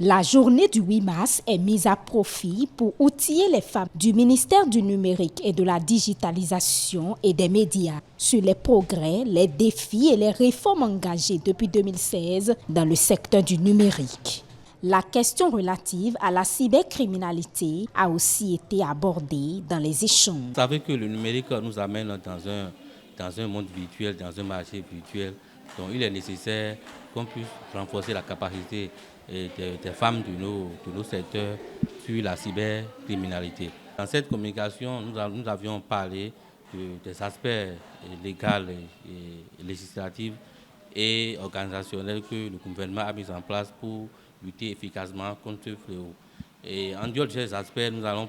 La journée du 8 mars est mise à profit pour outiller les femmes du ministère du numérique et de la digitalisation et des médias sur les progrès, les défis et les réformes engagées depuis 2016 dans le secteur du numérique. La question relative à la cybercriminalité a aussi été abordée dans les échanges. Vous savez que le numérique nous amène dans un monde virtuel, dans un marché virtuel. Donc il est nécessaire qu'on puisse renforcer la capacité des femmes de nos secteurs sur la cybercriminalité. Dans cette communication, nous avions parlé des aspects légaux et législatifs et organisationnels que le gouvernement a mis en place pour lutter efficacement contre ce fléau. Et en dehors de ces aspects, nous allons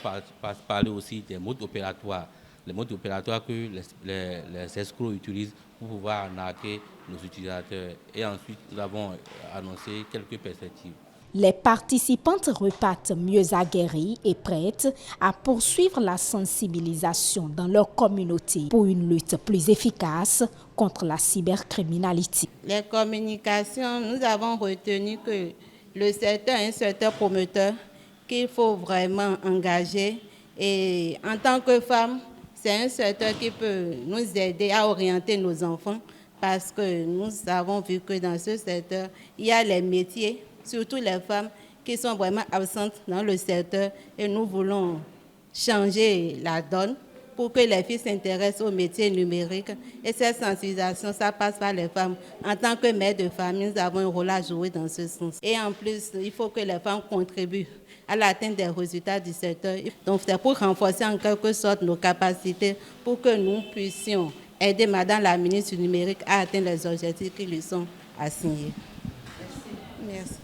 parler aussi des modes opératoires. Les modes opératoires que les escrocs utilisent pour pouvoir arnaquer nos utilisateurs. Et ensuite, nous avons annoncé quelques perspectives. Les participantes repartent mieux aguerries et prêtes à poursuivre la sensibilisation dans leur communauté pour une lutte plus efficace contre la cybercriminalité. Les communications, nous avons retenu que le secteur est un secteur promoteur qu'il faut vraiment engager. Et en tant que femme, c'est un secteur qui peut nous aider à orienter nos enfants parce que nous avons vu que dans ce secteur, il y a les métiers, surtout les femmes, qui sont vraiment absentes dans le secteur et nous voulons changer la donne pour que les filles s'intéressent aux métiers numériques. Et cette sensibilisation, ça passe par les femmes. En tant que mère de famille, nous avons un rôle à jouer dans ce sens. Et en plus, il faut que les femmes contribuent à l'atteinte des résultats du secteur. Donc c'est pour renforcer en quelque sorte nos capacités pour que nous puissions aider Madame la ministre du numérique à atteindre les objectifs qui lui sont assignés. Merci.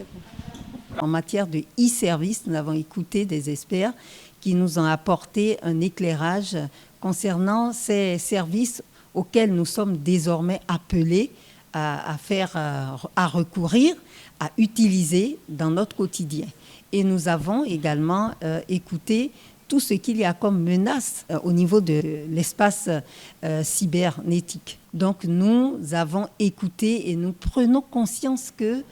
En matière de e-service, nous avons écouté des experts qui nous ont apporté un éclairage concernant ces services auxquels nous sommes désormais appelés à recourir, à utiliser dans notre quotidien. Et nous avons également écouté tout ce qu'il y a comme menace au niveau de l'espace cybernétique. Donc nous avons écouté et nous prenons conscience que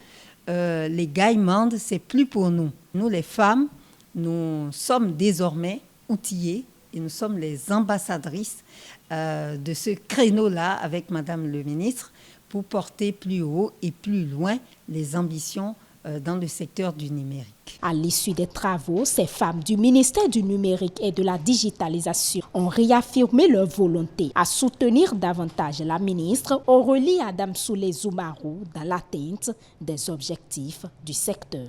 les gaiements, c'est plus pour nous. Nous, les femmes, nous sommes désormais outillées et nous sommes les ambassadrices de ce créneau-là avec Madame le ministre pour porter plus haut et plus loin les ambitions dans le secteur du numérique. À l'issue des travaux, ces femmes du ministère du numérique et de la digitalisation ont réaffirmé leur volonté à soutenir davantage la ministre Aurélie Adamsoulé Zoumarou dans l'atteinte des objectifs du secteur.